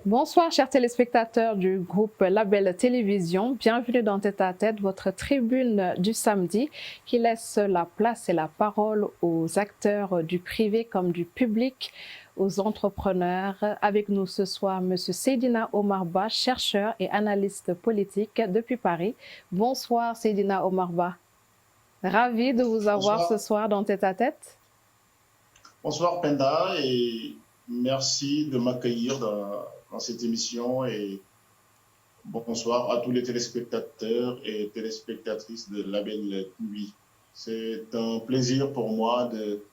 Bonsoir, chers téléspectateurs du groupe Label Télévision. Bienvenue dans Tête à Tête, votre tribune du samedi qui laisse la place et la parole aux acteurs du privé comme du public, aux entrepreneurs. Avec nous ce soir, M. Seydina Omar Ba, chercheur et analyste politique depuis Paris. Bonsoir, Seydina Omar Ba. Ravi de vous avoir ce soir dans Tête à Tête. Bonsoir, Penda, et merci de m'accueillir dans cette émission et bonsoir à tous les téléspectateurs et téléspectatrices de Label TV. C'est un plaisir pour moi de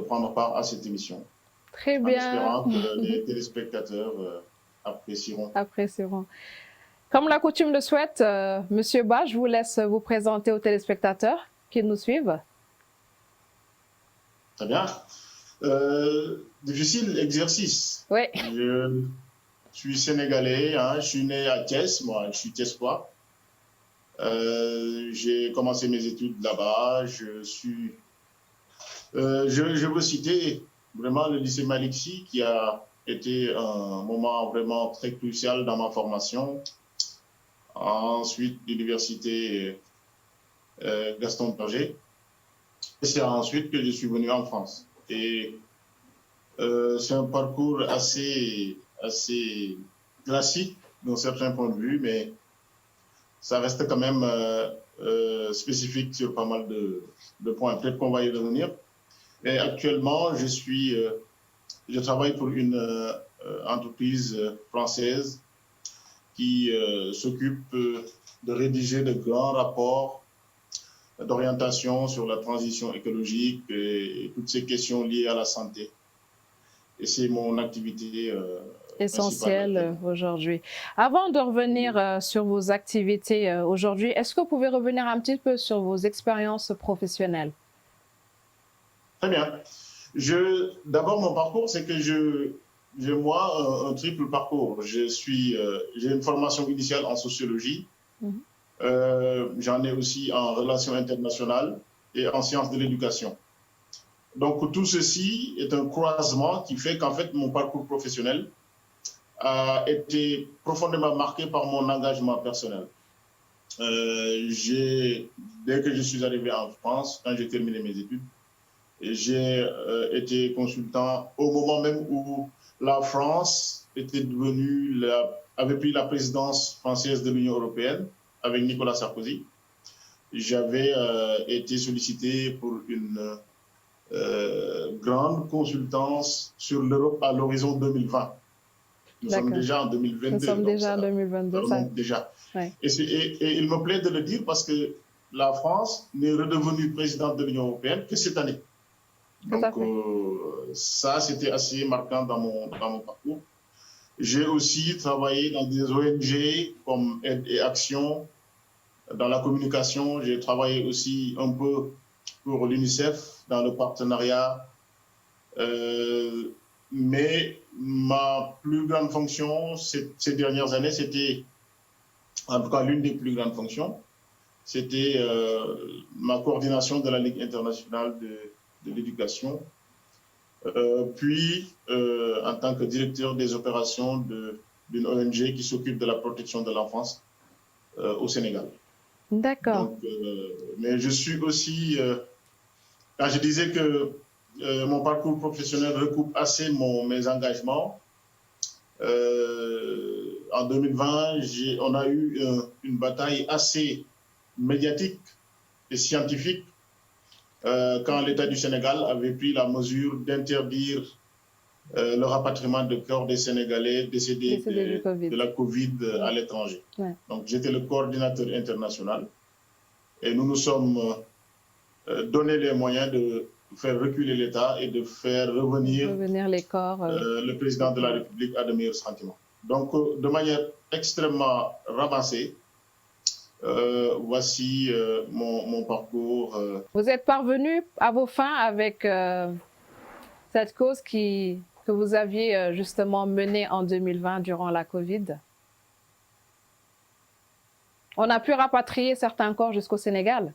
prendre part à cette émission. Très bien. En espérant que les téléspectateurs apprécieront. Comme la coutume le souhaite, Monsieur Ba, je vous laisse vous présenter aux téléspectateurs qui nous suivent. Très bien. Difficile exercice. Oui. Je suis sénégalais, je suis né à Thiès, moi je suis thiessois. J'ai commencé mes études là-bas. Je veux citer vraiment le lycée Malick Sy qui a été un moment vraiment très crucial dans ma formation. Ensuite, l'université Gaston Berger. Et c'est ensuite que je suis venu en France. Et c'est un parcours assez classique d'un certain point de vue, mais ça reste quand même spécifique sur pas mal de points. Peut-être qu'on va y revenir. Mais actuellement, je travaille pour une entreprise française qui s'occupe de rédiger de grands rapports d'orientation sur la transition écologique et toutes ces questions liées à la santé. Et c'est mon activité essentielle aujourd'hui. Avant de revenir sur vos activités aujourd'hui, est-ce que vous pouvez revenir un petit peu sur vos expériences professionnelles? Très bien. D'abord, mon parcours, c'est que j'ai moi un triple parcours. J'ai une formation initiale en sociologie. J'en ai aussi en relations internationales et en sciences de l'éducation. Donc, tout ceci est un croisement qui fait qu'en fait, mon parcours professionnel a été profondément marqué par mon engagement personnel. Dès que je suis arrivé en France, quand j'ai terminé mes études, j'ai été consultant au moment même où la France avait pris la présidence française de l'Union européenne avec Nicolas Sarkozy. J'avais été sollicité pour une grande consultance sur l'Europe à l'horizon 2020. Nous sommes déjà en 2022. Nous sommes déjà en 2022. Déjà. Ouais. Et il me plaît de le dire parce que la France n'est redevenue présidente de l'Union européenne que cette année. Donc ça, c'était assez marquant dans mon parcours. J'ai aussi travaillé dans des ONG comme Aide et Action. Dans la communication, j'ai travaillé aussi un peu pour l'UNICEF dans le partenariat. Mais ma plus grande fonction ces dernières années, c'était, en tout cas l'une des plus grandes fonctions, c'était ma coordination de la Ligue internationale de l'éducation, puis en tant que directeur des opérations d'une ONG qui s'occupe de la protection de l'enfance au Sénégal. D'accord. Mais je suis aussi, quand je disais que mon parcours professionnel recoupe assez mes engagements, en 2020, on a eu une bataille assez médiatique et scientifique quand l'État du Sénégal avait pris la mesure d'interdire le rapatriement de corps des Sénégalais décédés de la Covid à l'étranger. Ouais. Donc, j'étais le coordinateur international et nous nous sommes donné les moyens de faire reculer l'État et de faire revenir les corps, le président de la République à de meilleurs sentiments. Donc, de manière extrêmement ramassée, voici mon parcours. Vous êtes parvenu à vos fins avec cette cause que vous aviez justement menée en 2020 durant la Covid? On a pu rapatrier certains corps jusqu'au Sénégal?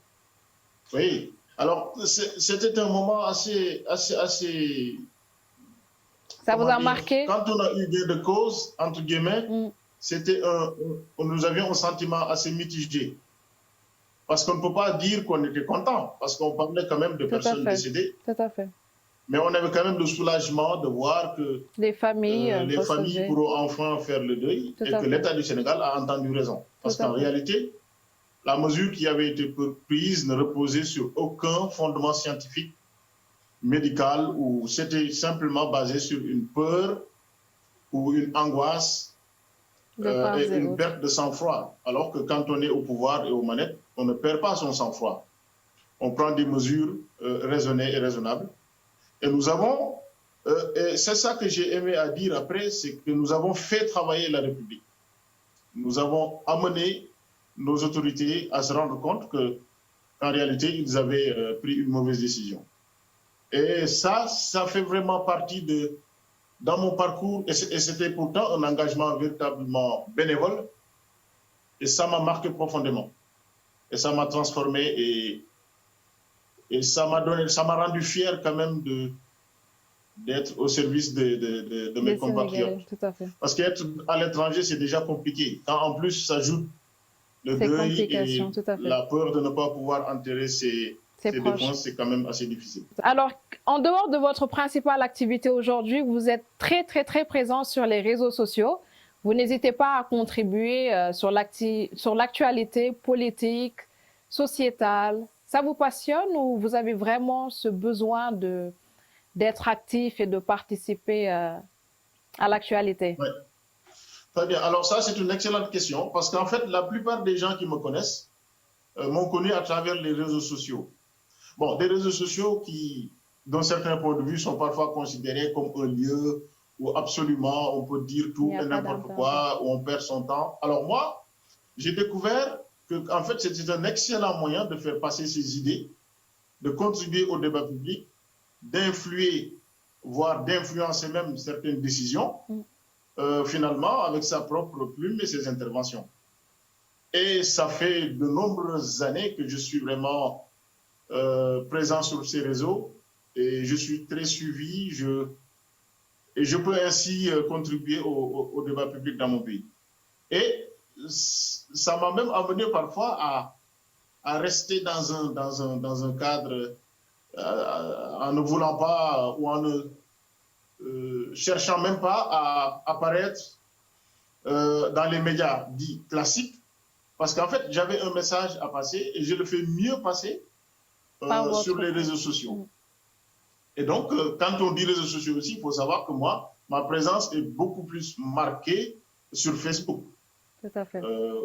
Oui. Alors, c'était un moment assez Ça vous a marqué? Quand on a eu gain de cause, entre guillemets, nous avions un sentiment assez mitigé. Parce qu'on ne peut pas dire qu'on était content, parce qu'on parlait quand même de personnes décédées. Tout à fait. Mais on avait quand même le soulagement de voir que les familles pourront enfin faire le deuil et que l'État du Sénégal a entendu raison. Parce qu'en réalité, la mesure qui avait été prise ne reposait sur aucun fondement scientifique, médical, ou c'était simplement basé sur une peur ou une angoisse et une perte de sang-froid. Alors que quand on est au pouvoir et aux manettes, on ne perd pas son sang-froid. On prend des mesures raisonnées et raisonnables. Et nous avons, et c'est ça que j'ai aimé à dire après, c'est que nous avons fait travailler la République. Nous avons amené nos autorités à se rendre compte qu'en réalité, ils avaient pris une mauvaise décision. Et ça fait vraiment partie dans mon parcours, et c'était pourtant un engagement véritablement bénévole, et ça m'a marqué profondément. Et ça m'a transformé, et ça m'a rendu fier quand même d'être au service de mes compatriotes. Tout à fait. Parce qu'être à l'étranger, c'est déjà compliqué. Quand en plus s'ajoute le deuil et la peur de ne pas pouvoir enterrer ses défunts, c'est quand même assez difficile. Alors, en dehors de votre principale activité aujourd'hui, vous êtes très présent sur les réseaux sociaux. Vous n'hésitez pas à contribuer sur l'actualité politique, sociétale. Ça vous passionne ou vous avez vraiment ce besoin d'être actif et de participer à l'actualité? Oui. Très bien. Alors ça, c'est une excellente question parce qu'en fait, la plupart des gens qui me connaissent m'ont connu à travers les réseaux sociaux. Bon, des réseaux sociaux qui, d'un certain point de vue, sont parfois considérés comme un lieu où absolument on peut dire tout et n'importe quoi, où on perd son temps. Alors moi, j'ai découvert que en fait, c'est un excellent moyen de faire passer ses idées, de contribuer au débat public, d'influer, voire d'influencer même certaines décisions, finalement, avec sa propre plume et ses interventions. Et ça fait de nombreuses années que je suis vraiment présent sur ces réseaux et je suis très suivi et je peux ainsi contribuer au débat public dans mon pays. Et ça m'a même amené parfois à rester dans un cadre en ne voulant pas ou en ne cherchant même pas à apparaître dans les médias dits classiques, parce qu'en fait, j'avais un message à passer et je le fais mieux passer sur les réseaux sociaux. Et donc, quand on dit réseaux sociaux aussi, il faut savoir que moi, ma présence est beaucoup plus marquée sur Facebook. Tout à fait.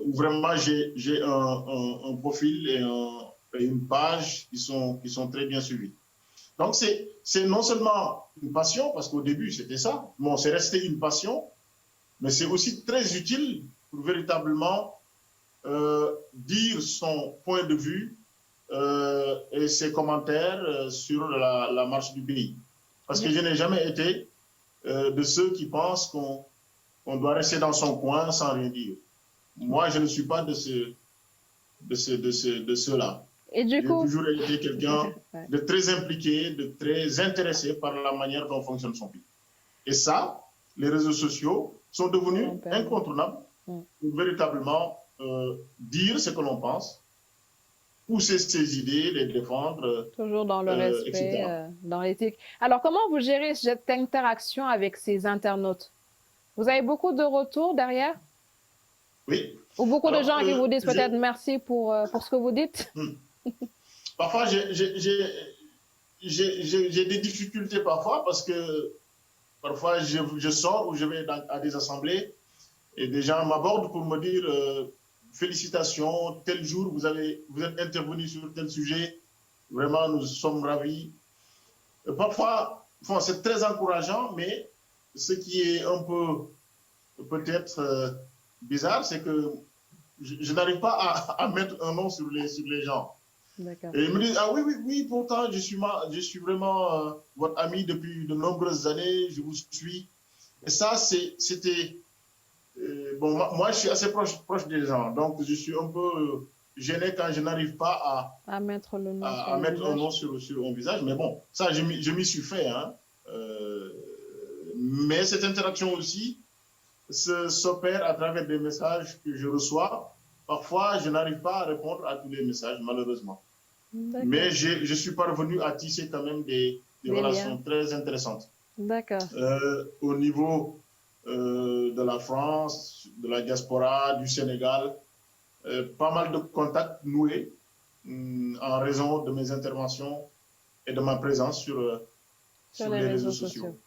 Où vraiment, j'ai un profil et une page qui sont très bien suivis. Donc, c'est non seulement une passion, parce qu'au début, c'était ça. Bon, c'est resté une passion, mais c'est aussi très utile pour véritablement dire son point de vue et ses commentaires sur la marche du pays. Parce que je n'ai jamais été de ceux qui pensent qu'on doit rester dans son coin sans rien dire. Moi, je ne suis pas de ceux-là. Et du coup, j'ai toujours été quelqu'un de très impliqué, de très intéressé par la manière dont fonctionne son pays. Et ça, les réseaux sociaux sont devenus incontournables pour véritablement dire ce que l'on pense, pousser ses idées, les défendre. Toujours dans le respect, dans l'éthique. Alors, comment vous gérez cette interaction avec ces internautes? Vous avez beaucoup de retours derrière? Oui. Ou beaucoup de gens qui vous disent peut-être merci pour ce que vous dites? Parfois, j'ai des difficultés parfois parce que parfois je sors ou je vais à des assemblées et des gens m'abordent pour me dire félicitations, tel jour vous êtes intervenu sur tel sujet, vraiment nous sommes ravis. Et parfois, bon, c'est très encourageant, mais ce qui est un peu peut-être bizarre, c'est que je n'arrive pas à mettre un nom sur les gens. Et ils me disent, ah oui, pourtant, je suis vraiment votre ami depuis de nombreuses années, je vous suis. Et ça, c'était... bon, moi, je suis assez proche des gens, donc je suis un peu gêné quand je n'arrive pas à mettre le nom un nom sur un visage. Mais bon, ça, je m'y suis fait. Hein. Mais cette interaction aussi s'opère à travers des messages que je reçois. Parfois, je n'arrive pas à répondre à tous les messages, malheureusement. Mais je suis parvenu à tisser quand même des relations très intéressantes. D'accord. Au niveau de la France, de la diaspora, du Sénégal, pas mal de contacts noués en raison de mes interventions et de ma présence sur les réseaux sociaux.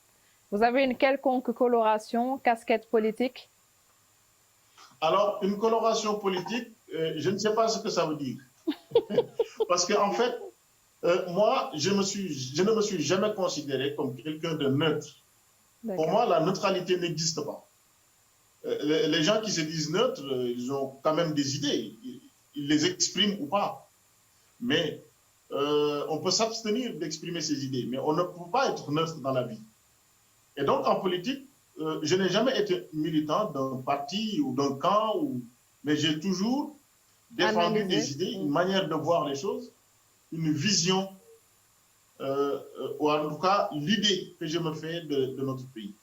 Vous avez une quelconque coloration, casquette politique? Alors, une coloration politique, je ne sais pas ce que ça veut dire. Parce qu'en fait, moi, je ne me suis jamais considéré comme quelqu'un de neutre. Pour moi, la neutralité n'existe pas. Les gens qui se disent neutres, ils ont quand même des idées. Ils les expriment ou pas. Mais on peut s'abstenir d'exprimer ses idées, mais on ne peut pas être neutre dans la vie. Et donc, en politique, je n'ai jamais été militant d'un parti ou d'un camp, mais j'ai toujours défendu des idées, une manière de voir les choses, une vision, ou en tout cas l'idée que je me fais de notre pays.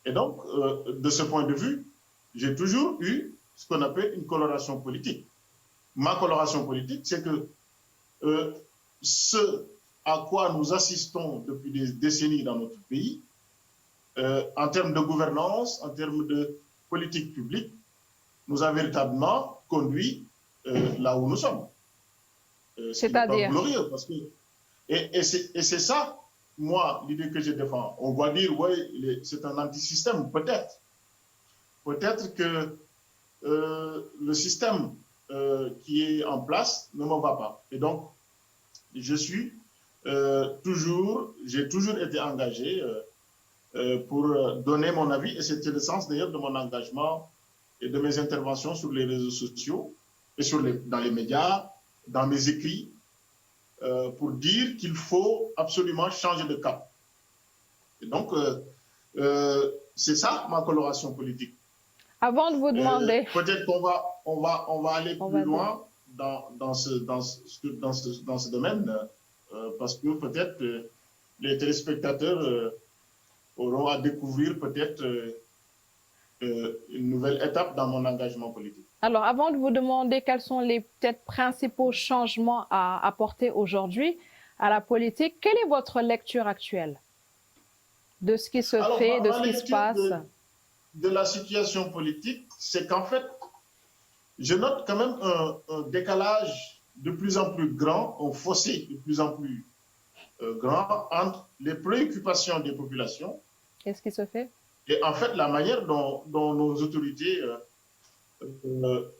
Et donc, de ce point de vue, j'ai toujours eu ce qu'on appelle une coloration politique. Ma coloration politique, c'est que ce à quoi nous assistons depuis des décennies dans notre pays, en termes de gouvernance, en termes de politique publique, nous a véritablement conduit là où nous sommes. C'est-à-dire glorieux parce que et c'est ça, moi, l'idée que je défends. On va dire, oui, c'est un anti-système, peut-être. Peut-être que le système qui est en place ne me va pas. Et donc, j'ai toujours été engagé pour donner mon avis, et c'était le sens d'ailleurs de mon engagement et de mes interventions sur les réseaux sociaux et dans les médias, dans mes écrits, pour dire qu'il faut absolument changer de cap. Et donc, c'est ça ma coloration politique. Avant de vous demander... peut-être qu'on va aller plus loin dans ce domaine, parce que peut-être les téléspectateurs auront à découvrir peut-être une nouvelle étape dans mon engagement politique. Alors, avant de vous demander quels sont les peut-être principaux changements à apporter aujourd'hui à la politique, quelle est votre lecture actuelle de ce qui se fait, de ce qui se passe? De la situation politique, c'est qu'en fait, je note quand même un décalage de plus en plus grand, un fossé de plus en plus grand entre les préoccupations des populations. Qu'est-ce qui se fait? Et en fait, la manière dont nos autorités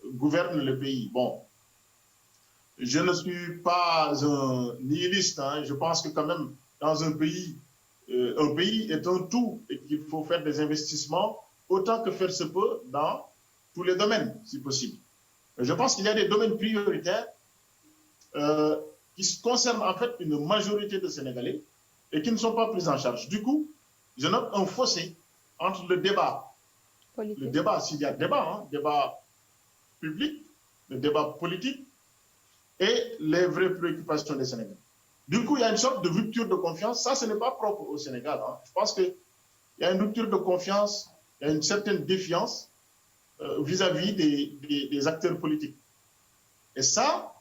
gouvernent le pays. Bon, je ne suis pas un nihiliste. Hein. Je pense que quand même, dans un pays est un tout et qu'il faut faire des investissements autant que faire se peut dans tous les domaines, si possible. Je pense qu'il y a des domaines prioritaires qui concernent en fait une majorité de Sénégalais et qui ne sont pas pris en charge. Du coup, je note un fossé entre le débat politique. Le débat, s'il y a débat public, le débat politique et les vraies préoccupations des Sénégalais. Du coup, il y a une sorte de rupture de confiance. Ça, ce n'est pas propre au Sénégal. Hein. Je pense qu'il y a une rupture de confiance, il y a une certaine défiance vis-à-vis des acteurs politiques. Et ça,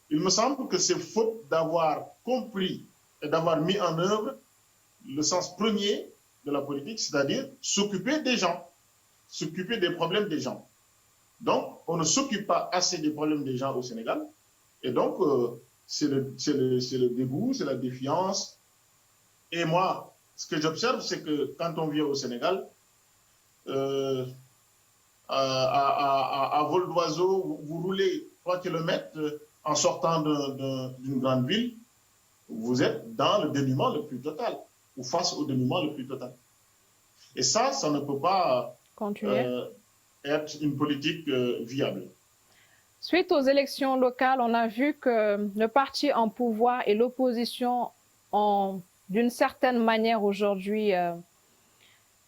il me semble que c'est faute d'avoir compris et d'avoir mis en œuvre le sens premier de la politique, c'est-à-dire s'occuper des gens, s'occuper des problèmes des gens. Donc, on ne s'occupe pas assez des problèmes des gens au Sénégal. Et donc, c'est le dégoût, c'est la défiance. Et moi, ce que j'observe, c'est que quand on vient au Sénégal, à vol d'oiseau, vous roulez 3 kilomètres en sortant d'une grande ville, vous êtes dans le dénuement le plus total, ou face au dénuement le plus total. Et ça ne peut pas être une politique viable. Suite aux élections locales, on a vu que le parti en pouvoir et l'opposition ont, d'une certaine manière aujourd'hui,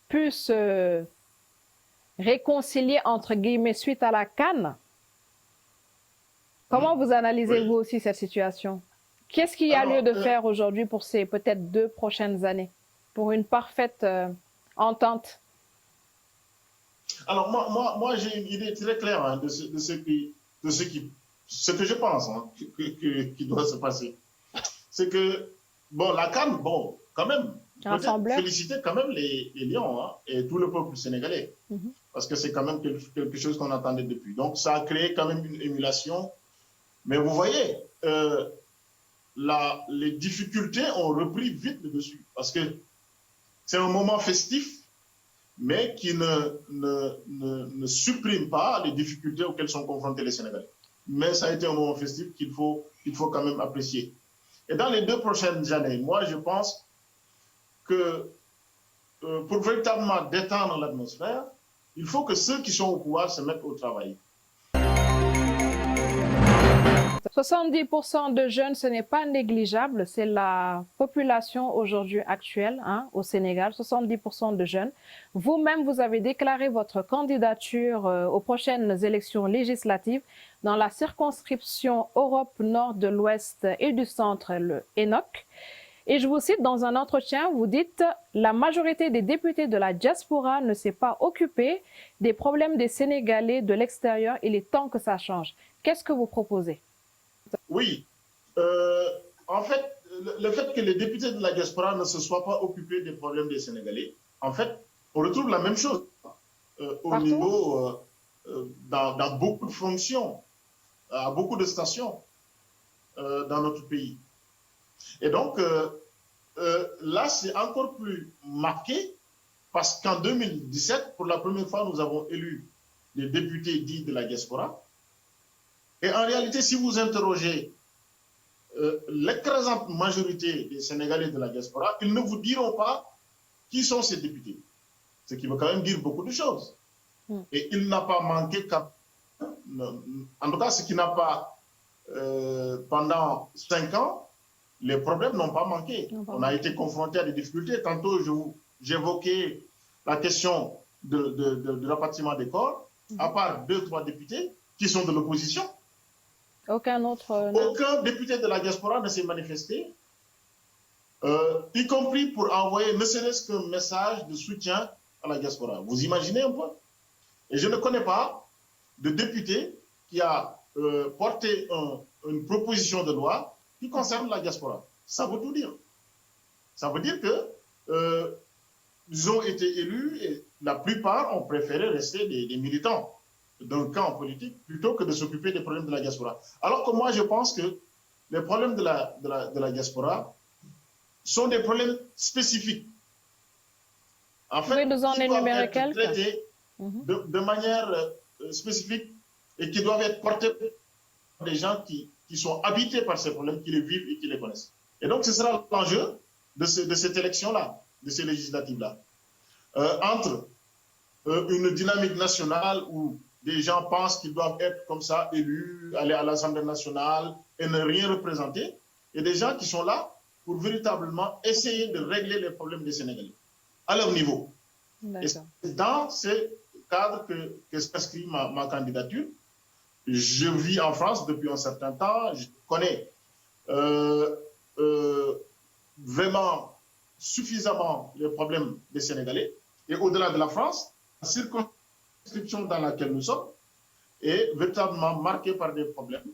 pu se réconcilier, entre guillemets, suite à la CAN. Comment vous analysez-vous aussi cette situation? Qu'est-ce qu'il y a lieu de faire aujourd'hui pour ces peut-être 2 prochaines années, pour une parfaite entente? Alors, moi j'ai une idée très claire hein, ce que je pense hein, qui doit se passer. C'est que, bon, la CAN, bon, quand même, peut-être féliciter quand même les Lions hein, et tout le peuple sénégalais. Parce que c'est quand même quelque chose qu'on attendait depuis. Donc, ça a créé quand même une émulation. Mais vous voyez, les difficultés ont repris vite le dessus. Parce que c'est un moment festif, mais qui ne supprime pas les difficultés auxquelles sont confrontés les Sénégalais. Mais ça a été un moment festif qu'il faut quand même apprécier. Et dans les 2 prochaines années, moi, je pense que pour véritablement détendre l'atmosphère, il faut que ceux qui sont au pouvoir se mettent au travail. 70% de jeunes, ce n'est pas négligeable, c'est la population aujourd'hui actuelle hein, au Sénégal, 70% de jeunes. Vous-même, vous avez déclaré votre candidature aux prochaines élections législatives dans la circonscription Europe Nord de l'Ouest et du Centre, le ENOC. Et je vous cite dans un entretien, vous dites « La majorité des députés de la diaspora ne s'est pas occupée des problèmes des Sénégalais de l'extérieur. Il est temps que ça change. » Qu'est-ce que vous proposez? Oui. En fait, le fait que les députés de la diaspora ne se soient pas occupés des problèmes des Sénégalais, en fait, on retrouve la même chose au niveau, dans beaucoup de fonctions, à beaucoup de stations dans notre pays. Et donc, là, c'est encore plus marqué parce qu'en 2017, pour la première fois, nous avons élu des députés dits de la diaspora. Et en réalité, si vous interrogez l'écrasante majorité des Sénégalais de la diaspora, ils ne vous diront pas qui sont ces députés. Ce qui veut quand même dire beaucoup de choses. Et il n'a pas manqué, en tout cas, ce qui n'a pas, pendant 5 ans, les problèmes n'ont pas manqué. On a été confronté à des difficultés. Tantôt, j'évoquais la question de rapatriement des corps, à part 2-3 députés qui sont de l'opposition. Aucun député de la diaspora ne s'est manifesté, y compris pour envoyer ne serait-ce qu'un message de soutien à la diaspora. Vous imaginez un peu? Et je ne connais pas de député qui a porté une proposition de loi qui concerne la diaspora. Ça veut tout dire. Ça veut dire que ils ont été élus et la plupart ont préféré rester des militants d'un camp politique plutôt que de s'occuper des problèmes de la diaspora. Alors que moi, je pense que les problèmes de la diaspora sont des problèmes spécifiques. En fait, nous en énumérer quelques traités de manière spécifique et qui doivent être portés par des gens qui sont habités par ces problèmes, qui les vivent et qui les connaissent. Et donc, ce sera l'enjeu de cette élection-là, de ces législatives-là. Entre une dynamique nationale où des gens pensent qu'ils doivent être comme ça, élus, aller à l'Assemblée nationale et ne rien représenter, et des gens qui sont là pour véritablement essayer de régler les problèmes des Sénégalais à leur niveau. Et c'est dans ce cadre que s'inscrit ma candidature. Je vis en France depuis un certain temps, je connais vraiment suffisamment les problèmes des Sénégalais. Et au-delà de la France, la circonscription dans laquelle nous sommes est véritablement marquée par des problèmes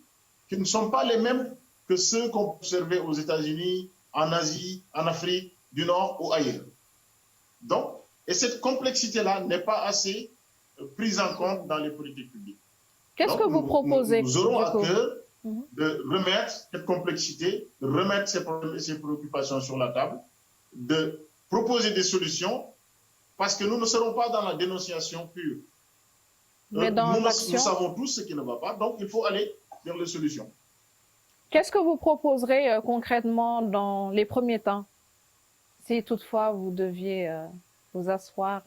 qui ne sont pas les mêmes que ceux qu'on peut observer aux États-Unis, en Asie, en Afrique du Nord ou ailleurs. Donc, et cette complexité-là n'est pas assez prise en compte dans les politiques publiques. Qu'est-ce que vous proposez? Nous aurons à cœur de remettre cette complexité, de remettre ces problèmes et ces préoccupations sur la table, de proposer des solutions, parce que nous ne serons pas dans la dénonciation pure. Mais dans l'action, nous savons tous ce qui ne va pas, donc il faut aller vers les solutions. Qu'est-ce que vous proposerez concrètement dans les premiers temps, si toutefois vous deviez vous asseoir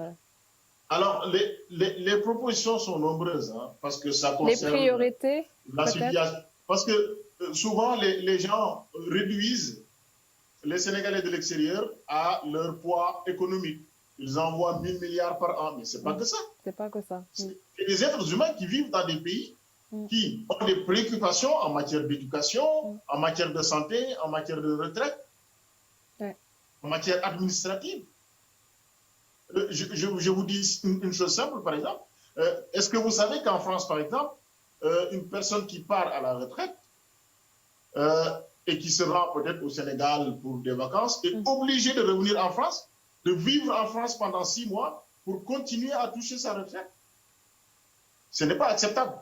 Alors, les propositions sont nombreuses, hein, parce que ça concerne... Les priorités, la situation. Parce que souvent, les gens réduisent les Sénégalais de l'extérieur à leur poids économique. Ils envoient 1000 milliards par an, mais ce n'est pas que ça. C'est pas que ça. C'est des êtres humains qui vivent dans des pays qui ont des préoccupations en matière d'éducation, en matière de santé, en matière de retraite, en matière administrative. Je vous dis une chose simple, par exemple. Est-ce que vous savez qu'en France, par exemple, une personne qui part à la retraite et qui se rend peut-être au Sénégal pour des vacances est obligée de revenir en France, de vivre en France pendant 6 mois pour continuer à toucher sa retraite? Ce n'est pas acceptable.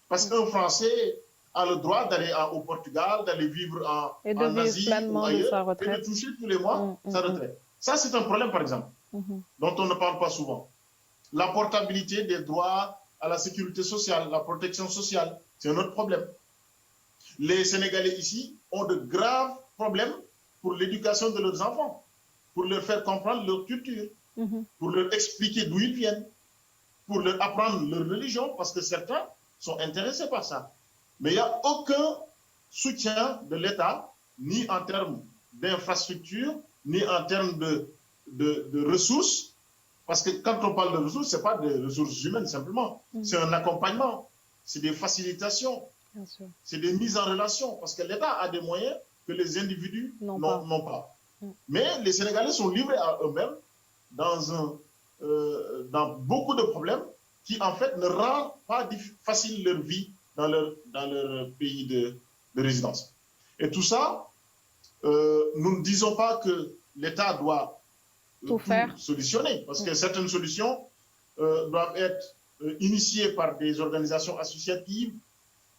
Parce qu'un Français a le droit d'aller au Portugal, d'aller vivre en Asie ou ailleurs et de toucher tous les mois sa retraite. Ça, c'est un problème, par exemple, dont on ne parle pas souvent. La portabilité des droits à la sécurité sociale, la protection sociale, c'est un autre problème. Les Sénégalais ici ont de graves problèmes pour l'éducation de leurs enfants, pour leur faire comprendre leur culture, pour leur expliquer d'où ils viennent, pour leur apprendre leur religion, parce que certains sont intéressés par ça. Mais il n'y a aucun soutien de l'État, ni en termes d'infrastructures, ni en termes de ressources, parce que quand on parle de ressources, ce n'est pas des ressources humaines simplement, c'est un accompagnement, c'est des facilitations, c'est des mises en relation, parce que l'État a des moyens que les individus n'ont pas. Mais les Sénégalais sont livrés à eux-mêmes dans beaucoup de problèmes qui, en fait, ne rendent pas facile leur vie dans leur pays de résidence. Et tout ça, nous ne disons pas que l'État doit tout solutionner, parce que certaines solutions doivent être initiées par des organisations associatives,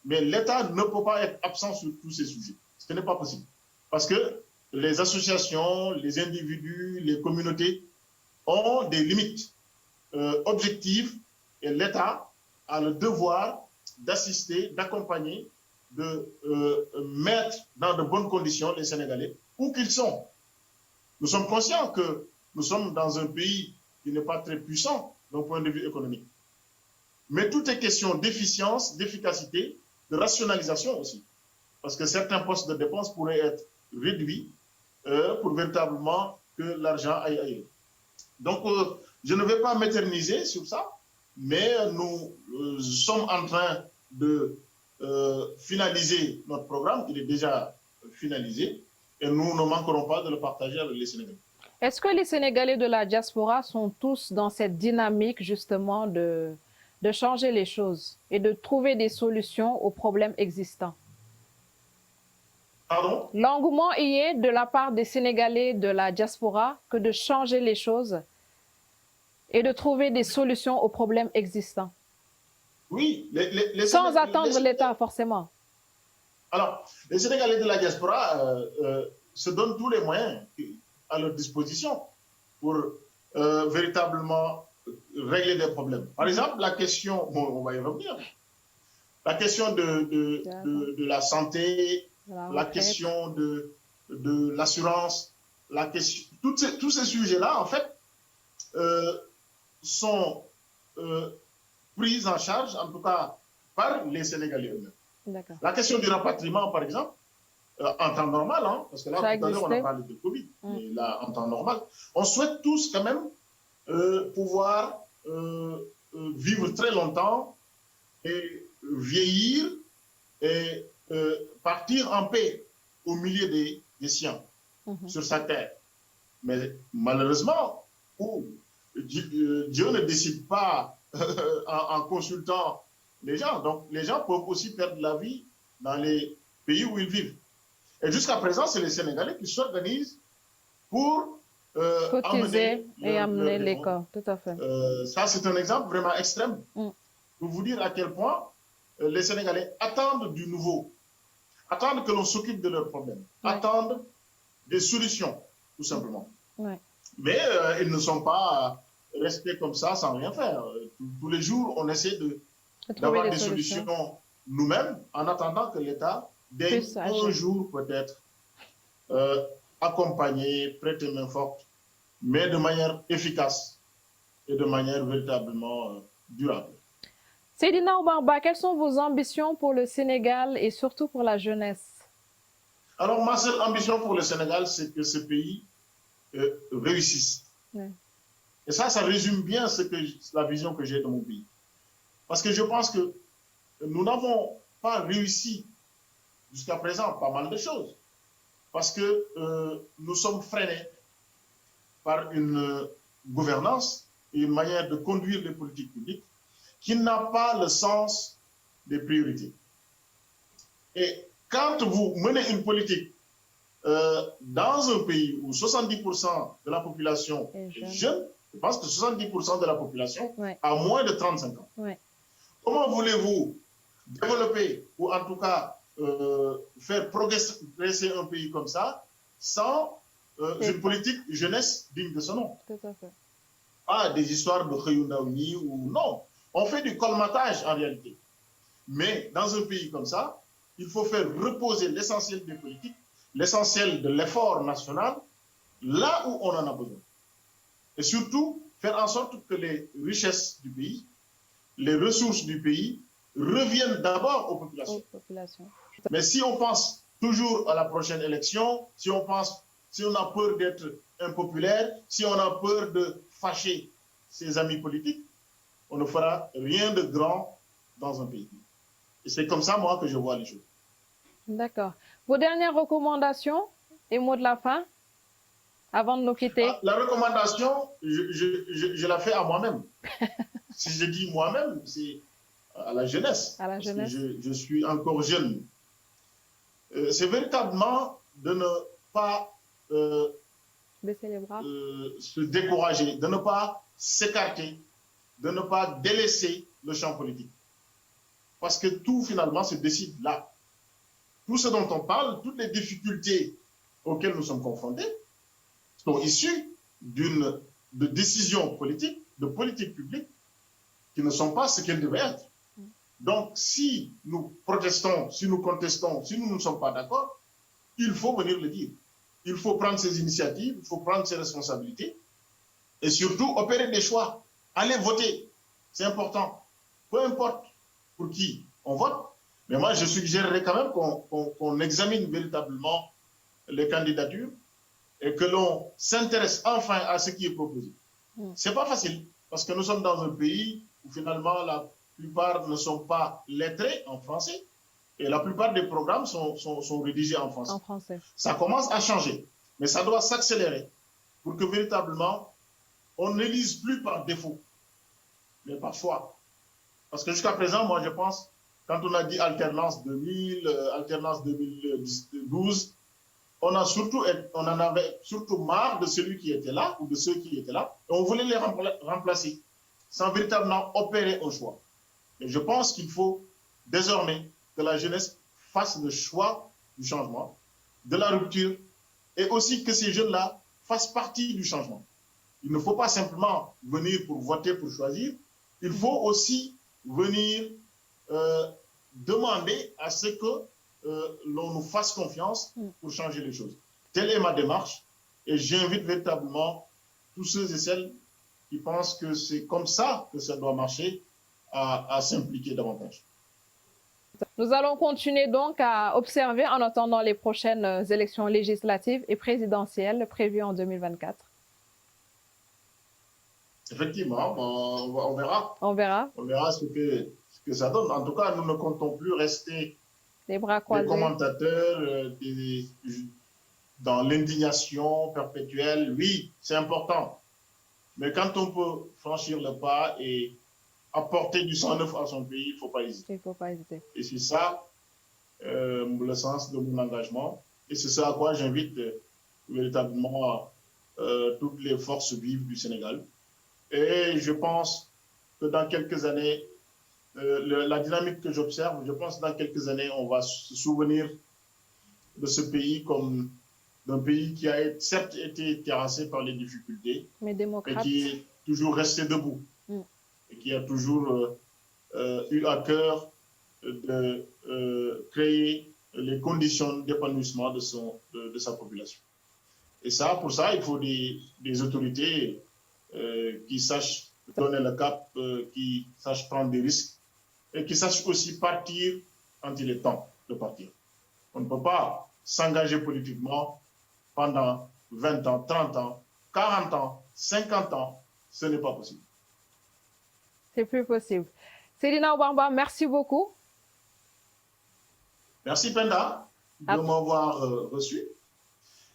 mais l'État ne peut pas être absent sur tous ces sujets. Ce n'est pas possible. Parce que les associations, les individus, les communautés ont des limites objectives et l'État a le devoir d'assister, d'accompagner, de mettre dans de bonnes conditions les Sénégalais où qu'ils sont. Nous sommes conscients que nous sommes dans un pays qui n'est pas très puissant d'un point de vue économique. Mais tout est question d'efficience, d'efficacité, de rationalisation aussi. Parce que certains postes de dépenses pourraient être réduits pour véritablement que l'argent aille ailleurs. Donc, je ne vais pas m'éterniser sur ça, mais nous sommes en train de finaliser notre programme. Il est déjà finalisé et nous ne manquerons pas de le partager avec les Sénégalais. Est-ce que les Sénégalais de la diaspora sont tous dans cette dynamique justement de changer les choses et de trouver des solutions aux problèmes existants? Pardon? L'engouement y est de la part des Sénégalais de la diaspora que de changer les choses et de trouver des solutions aux problèmes existants. Oui, sans attendre l'État, forcément. Alors, les Sénégalais de la diaspora se donnent tous les moyens à leur disposition pour véritablement régler des problèmes. Par exemple, la question, bon, on va y revenir, la question de la santé, la question de l'assurance, la question, tous ces sujets-là, en fait, sont pris en charge, en tout cas, par les Sénégalais eux-mêmes. La question du rapatriement, par exemple, en temps normal, hein, parce que là, tout à l'heure, on a parlé de Covid, mais là, en temps normal, on souhaite tous quand même pouvoir vivre très longtemps et vieillir et partir en paix au milieu des siens sur sa terre. Mais malheureusement, Dieu ne décide pas en consultant les gens. Donc, les gens peuvent aussi perdre la vie dans les pays où ils vivent. Et jusqu'à présent, c'est les Sénégalais qui s'organisent pour cotiser et amener les corps. Tout à fait. Ça, c'est un exemple vraiment extrême pour vous dire à quel point les Sénégalais attendent du nouveau, attendent que l'on s'occupe de leurs problèmes, attendent des solutions, tout simplement. Mais ils ne sont pas restés comme ça sans rien faire. Tous les jours, on essaie d'avoir des solutions nous-mêmes en attendant que l'État daigne un jour peut-être accompagner, prêter main forte, mais de manière efficace et de manière véritablement durable. Seydina Oumarba, quelles sont vos ambitions pour le Sénégal et surtout pour la jeunesse? Alors, ma seule ambition pour le Sénégal, c'est que ce pays réussisse. Et ça résume bien la vision que j'ai de mon pays. Parce que je pense que nous n'avons pas réussi jusqu'à présent pas mal de choses. Parce que nous sommes freinés par une gouvernance et une manière de conduire les politiques publiques qui n'a pas le sens des priorités. Et quand vous menez une politique dans un pays où 70% de la population est jeune, je pense que 70% de la population a moins de 35 ans. Comment voulez-vous développer ou en tout cas faire progresser un pays comme ça sans une politique jeunesse digne de son nom? Tout à fait. Pas des histoires de Khayounaoui ou non. On fait du colmatage en réalité. Mais dans un pays comme ça, il faut faire reposer l'essentiel des politiques, l'essentiel de l'effort national, là où on en a besoin. Et surtout, faire en sorte que les richesses du pays, les ressources du pays reviennent d'abord aux populations. Mais si on pense toujours à la prochaine élection, si on a peur d'être impopulaire, si on a peur de fâcher ses amis politiques, on ne fera rien de grand dans un pays. Et c'est comme ça, moi, que je vois les choses. D'accord. Vos dernières recommandations et mots de la fin avant de nous quitter? La recommandation, je la fais à moi-même. Si je dis moi-même, c'est à la jeunesse. À la jeunesse. Parce que je suis encore jeune. C'est véritablement de ne pas baisser les bras, se décourager, de ne pas s'écarter, de ne pas délaisser le champ politique. Parce que tout, finalement, se décide là. Tout ce dont on parle, toutes les difficultés auxquelles nous sommes confrontés, sont issues de décisions politiques, de politiques publiques, qui ne sont pas ce qu'elles devraient être. Donc, si nous protestons, si nous contestons, si nous ne sommes pas d'accord, il faut venir le dire. Il faut prendre ses initiatives, il faut prendre ses responsabilités et surtout opérer des choix. Allez voter, c'est important. Peu importe pour qui on vote, mais moi je suggérerais quand même qu'on examine véritablement les candidatures et que l'on s'intéresse enfin à ce qui est proposé. C'est pas facile parce que nous sommes dans un pays où finalement la plupart ne sont pas lettrés en français et la plupart des programmes sont rédigés en français. Ça commence à changer, mais ça doit s'accélérer pour que véritablement on ne lise plus par défaut, mais par choix. Parce que jusqu'à présent, moi je pense, quand on a dit alternance 2000, alternance 2012, on en avait surtout marre de celui qui était là ou de ceux qui étaient là, et on voulait les remplacer sans véritablement opérer un choix. Et je pense qu'il faut désormais que la jeunesse fasse le choix du changement, de la rupture, et aussi que ces jeunes-là fassent partie du changement. Il ne faut pas simplement venir pour voter, pour choisir, il faut aussi venir demander à ce que l'on nous fasse confiance pour changer les choses. Telle est ma démarche et j'invite véritablement tous ceux et celles qui pensent que c'est comme ça que ça doit marcher à s'impliquer davantage. Nous allons continuer donc à observer en attendant les prochaines élections législatives et présidentielles prévues en 2024. Effectivement, on verra. On verra. On verra ce que ça donne. En tout cas, nous ne comptons plus rester les bras croisés, des commentateurs dans l'indignation perpétuelle. Oui, c'est important. Mais quand on peut franchir le pas et apporter du sang neuf à son pays, il ne faut pas hésiter. Il ne faut pas hésiter. Et c'est ça le sens de mon engagement. Et c'est ça à quoi j'invite véritablement toutes les forces vives du Sénégal. Et je pense que dans quelques années, la dynamique que j'observe, je pense que dans quelques années, on va se souvenir de ce pays comme d'un pays qui a certes été terrassé par les difficultés, mais démocrate, et qui est toujours resté debout, et qui a toujours eu à cœur de créer les conditions d'épanouissement de sa population. Et ça, pour ça, il faut des autorités qui sachent donner le cap, qui sachent prendre des risques et qui sachent aussi partir quand il est temps de partir. On ne peut pas s'engager politiquement pendant 20 ans, 30 ans, 40 ans, 50 ans. Ce n'est pas possible. C'est plus possible. Seydina Ouambouà, merci beaucoup. Merci Penda de m'avoir reçu.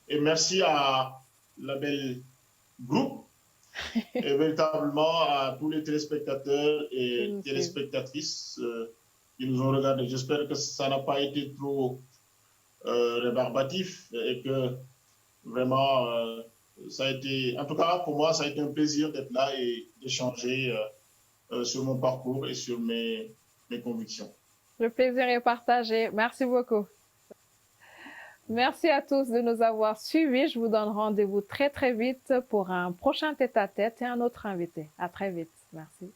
Et merci à Label Group et véritablement à tous les téléspectateurs Qui et nous suivent. téléspectatrices qui nous ont regardés. J'espère que ça n'a pas été trop rébarbatif et que vraiment, ça a été, en tout cas pour moi, ça a été un plaisir d'être là et d'échanger sur mon parcours et sur mes convictions. Le plaisir est partagé. Merci beaucoup. Merci à tous de nous avoir suivis. Je vous donne rendez-vous très très vite pour un prochain tête-à-tête et un autre invité. À très vite. Merci.